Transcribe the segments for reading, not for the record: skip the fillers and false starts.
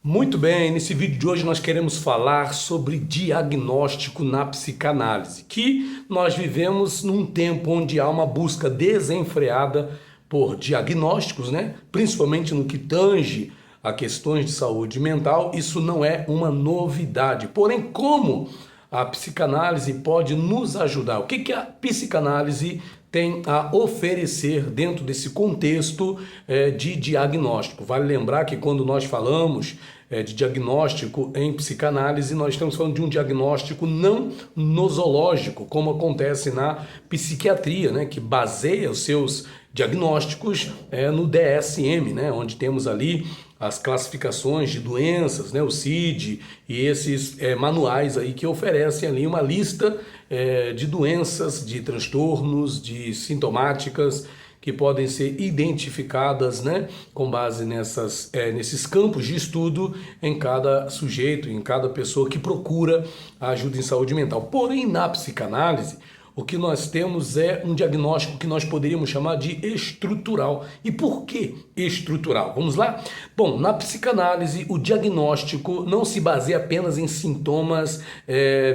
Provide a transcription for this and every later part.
Muito bem, nesse vídeo de hoje nós queremos falar sobre diagnóstico na psicanálise, que nós vivemos num tempo onde há uma busca desenfreada por diagnósticos, né? Principalmente no que tange a questões de saúde mental. Isso não é uma novidade. Porém, como a psicanálise pode nos ajudar? O que a psicanálise tem a oferecer dentro desse contexto de diagnóstico? Vale lembrar que quando nós falamos de diagnóstico em psicanálise, nós estamos falando de um diagnóstico não nosológico, como acontece na psiquiatria, né, que baseia os seus diagnósticos no DSM, né, onde temos ali as classificações de doenças, né, o CID e esses manuais aí que oferecem ali uma lista de doenças, de transtornos, de sintomáticas que podem ser identificadas, né, com base nesses campos de estudo em cada sujeito, em cada pessoa que procura a ajuda em saúde mental. Porém, na psicanálise, o que nós temos é um diagnóstico que nós poderíamos chamar de estrutural. E por que estrutural? Vamos lá? Bom, na psicanálise, o diagnóstico não se baseia apenas em sintomas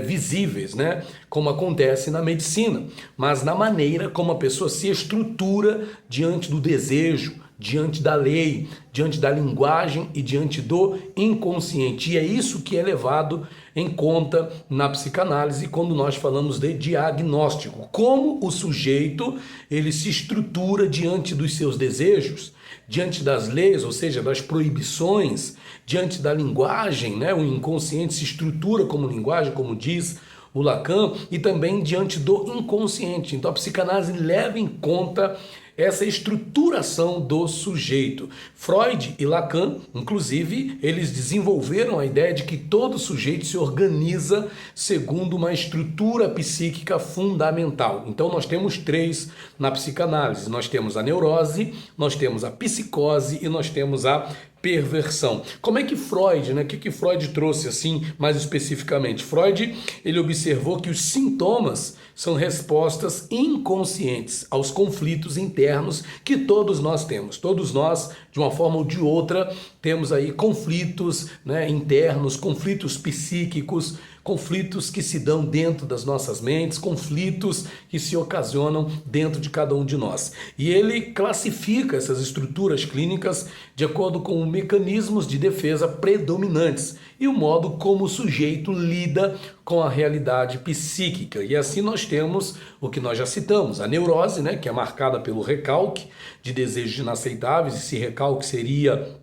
visíveis, né? Como acontece na medicina, mas na maneira como a pessoa se estrutura diante do desejo, diante da lei, diante da linguagem e diante do inconsciente. E é isso que é levado em conta na psicanálise quando nós falamos de diagnóstico. Como o sujeito ele se estrutura diante dos seus desejos, diante das leis, ou seja, das proibições, diante da linguagem, né? O inconsciente se estrutura como linguagem, como diz o Lacan, e também diante do inconsciente. Então a psicanálise leva em conta essa estruturação do sujeito. Freud e Lacan, inclusive, eles desenvolveram a ideia de que todo sujeito se organiza segundo uma estrutura psíquica fundamental. Então nós temos três na psicanálise. Nós temos a neurose, nós temos a psicose e nós temos a perversão. Como é que Freud, né? O que Freud trouxe assim mais especificamente? Freud, ele observou que os sintomas são respostas inconscientes aos conflitos internos que todos nós temos. Todos nós, de uma forma ou de outra, temos aí conflitos, né, internos, conflitos psíquicos, conflitos que se dão dentro das nossas mentes, conflitos que se ocasionam dentro de cada um de nós. E ele classifica essas estruturas clínicas de acordo com mecanismos de defesa predominantes e o modo como o sujeito lida com a realidade psíquica. E assim nós temos o que nós já citamos, a neurose, né, que é marcada pelo recalque de desejos inaceitáveis. Esse recalque seria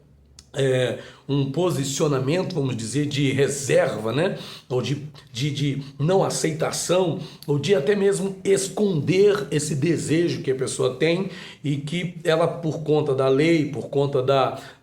um posicionamento, vamos dizer, de reserva, né? Ou de não aceitação, ou de até mesmo esconder esse desejo que a pessoa tem e que ela, por conta da lei, por conta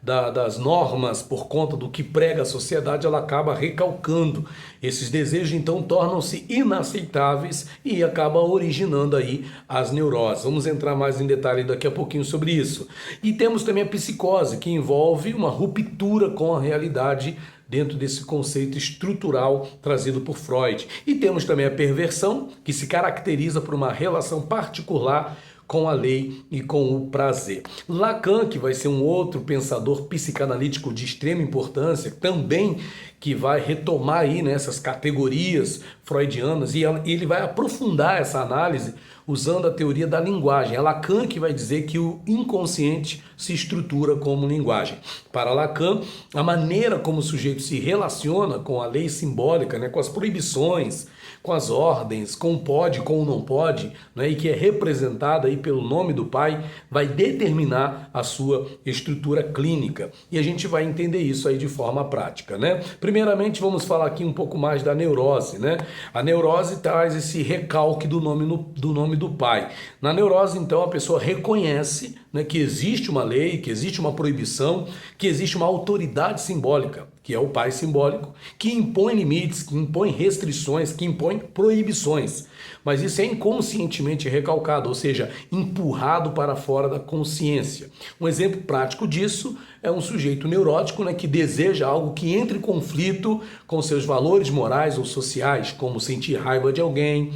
das normas, por conta do que prega a sociedade, ela acaba recalcando. Esses desejos, então, tornam-se inaceitáveis e acaba originando aí as neuroses. Vamos entrar mais em detalhe daqui a pouquinho sobre isso. E temos também a psicose, que envolve uma ruptura com a realidade dentro desse conceito estrutural trazido por Freud. E temos também a perversão, que se caracteriza por uma relação particular com a lei e com o prazer. Lacan, que vai ser um outro pensador psicanalítico de extrema importância, também que vai retomar aí nessas categorias freudianas, e ele vai aprofundar essa análise usando a teoria da linguagem. É Lacan que vai dizer que o inconsciente se estrutura como linguagem. Para Lacan, a maneira como o sujeito se relaciona com a lei simbólica, né, com as proibições, com as ordens, com o pode, com o não pode, né, e que é representada aí pelo nome do pai, vai determinar a sua estrutura clínica. E a gente vai entender isso aí de forma prática, né? Primeiramente, vamos falar aqui um pouco mais da neurose, né? A neurose traz esse recalque do nome do pai. Na neurose, então, a pessoa reconhece, né, que existe uma lei, que existe uma proibição, que existe uma autoridade simbólica, que é o pai simbólico, que impõe limites, que impõe restrições, que impõe proibições. Mas isso é inconscientemente recalcado, ou seja, empurrado para fora da consciência. Um exemplo prático disso é um sujeito neurótico, né, que deseja algo que entre em conflito com seus valores morais ou sociais, como sentir raiva de alguém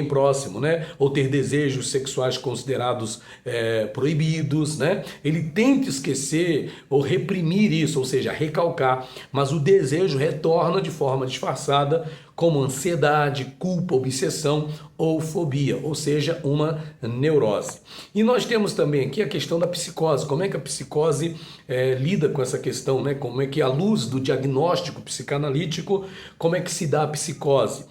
próximo, né, ou ter desejos sexuais considerados proibidos, né? Ele tenta esquecer ou reprimir isso, ou seja, recalcar mas o desejo retorna de forma disfarçada, como ansiedade, culpa, obsessão ou fobia, ou seja, uma neurose. E nós temos também aqui a questão da psicose, como é que a psicose lida com essa questão, né? Como é que, à luz do diagnóstico psicanalítico, como é que se dá a psicose?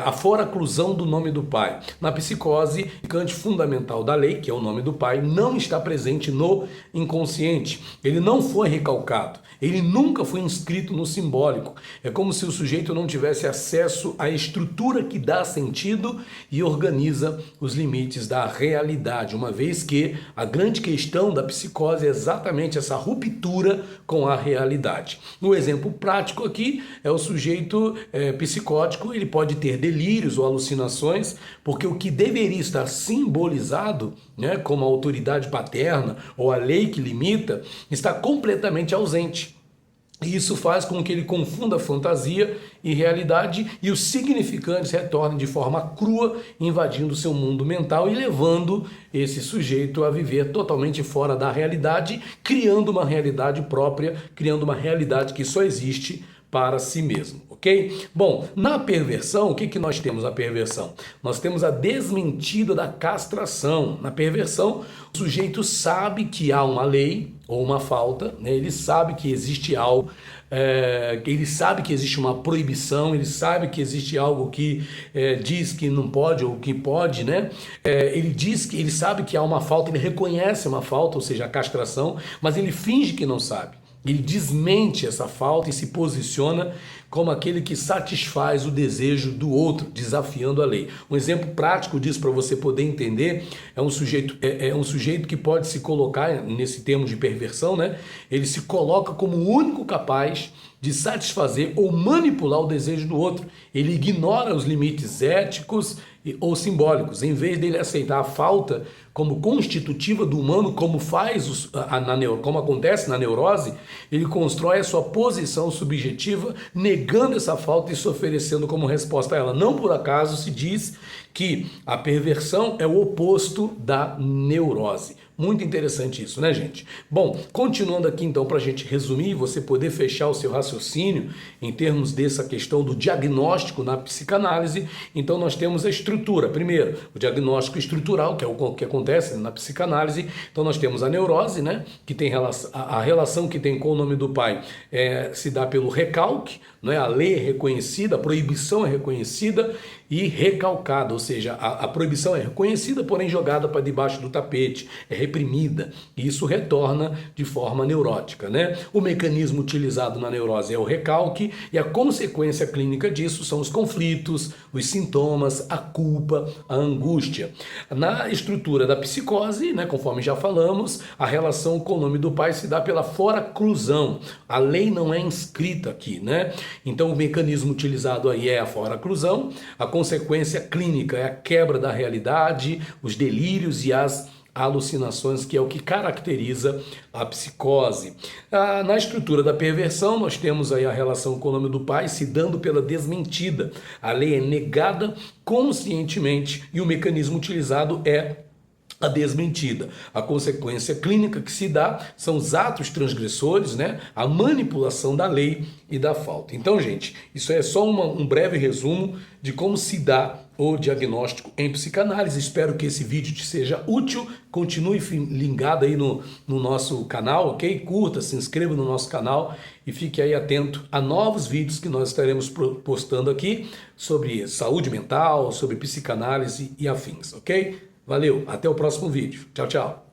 A foraclusão do nome do pai. Na psicose, o significante fundamental da lei, que é o nome do pai, não está presente no inconsciente. Ele não foi recalcado, ele nunca foi inscrito no simbólico. É como se o sujeito não tivesse acesso à estrutura que dá sentido e organiza os limites da realidade, uma vez que a grande questão da psicose é exatamente essa ruptura com a realidade. No exemplo prático aqui, é o sujeito psicótico, ele pode ter delírios ou alucinações, porque o que deveria estar simbolizado, né, como a autoridade paterna ou a lei que limita, está completamente ausente. E isso faz com que ele confunda fantasia e realidade e os significantes retornem de forma crua, invadindo seu mundo mental e levando esse sujeito a viver totalmente fora da realidade, criando uma realidade própria, criando uma realidade que só existe para si mesmo, ok? Bom, na perversão, o que nós temos na perversão? Nós temos a desmentida da castração. Na perversão, o sujeito sabe que há uma lei ou uma falta, né? Ele sabe que existe algo, ele sabe que existe uma proibição, ele sabe que existe algo que diz que não pode ou que pode, né? Ele sabe que há uma falta, ele reconhece uma falta, ou seja, a castração, mas ele finge que não sabe. Ele desmente essa falta e se posiciona como aquele que satisfaz o desejo do outro, desafiando a lei. Um exemplo prático disso para você poder entender é um sujeito que pode se colocar nesse termo de perversão, né? Ele se coloca como o único capaz de satisfazer ou manipular o desejo do outro. Ele ignora os limites éticos ou simbólicos. Em vez dele aceitar a falta como constitutiva do humano, como como acontece na neurose, ele constrói a sua posição subjetiva, negando essa falta e se oferecendo como resposta a ela. Não por acaso se diz que a perversão é o oposto da neurose. Muito interessante isso, né, gente? Bom, continuando aqui então para a gente resumir, você poder fechar o seu raciocínio em termos dessa questão do diagnóstico na psicanálise, então nós temos a estrutura. Primeiro, o diagnóstico estrutural, que é o que acontece na psicanálise. Então nós temos a neurose, né, que tem a relação que tem com o nome do pai se dá pelo recalque, não é? A lei é reconhecida, a proibição é reconhecida e recalcada, ou seja, a proibição é reconhecida, porém jogada para debaixo do tapete, é reprimida, e isso retorna de forma neurótica, né? O mecanismo utilizado na neurose é o recalque, e a consequência clínica disso são os conflitos, os sintomas, a culpa, a angústia. Na estrutura da psicose, né, conforme já falamos, a relação com o nome do pai se dá pela foraclusão. A lei não é inscrita aqui, né? Então o mecanismo utilizado aí é a foraclusão, a consequência clínica é a quebra da realidade, os delírios e as alucinações, que é o que caracteriza a psicose. Na estrutura da perversão, nós temos aí a relação com o nome do pai se dando pela desmentida. A lei é negada conscientemente e o mecanismo utilizado é a desmentida. A consequência clínica que se dá são os atos transgressores, né? A manipulação da lei e da falta. Então, gente, isso é só um breve resumo de como se dá o diagnóstico em psicanálise. Espero que esse vídeo te seja útil. Continue ligado aí no nosso canal, ok? Curta, se inscreva no nosso canal e fique aí atento a novos vídeos que nós estaremos postando aqui sobre saúde mental, sobre psicanálise e afins, ok? Valeu, até o próximo vídeo. Tchau, tchau.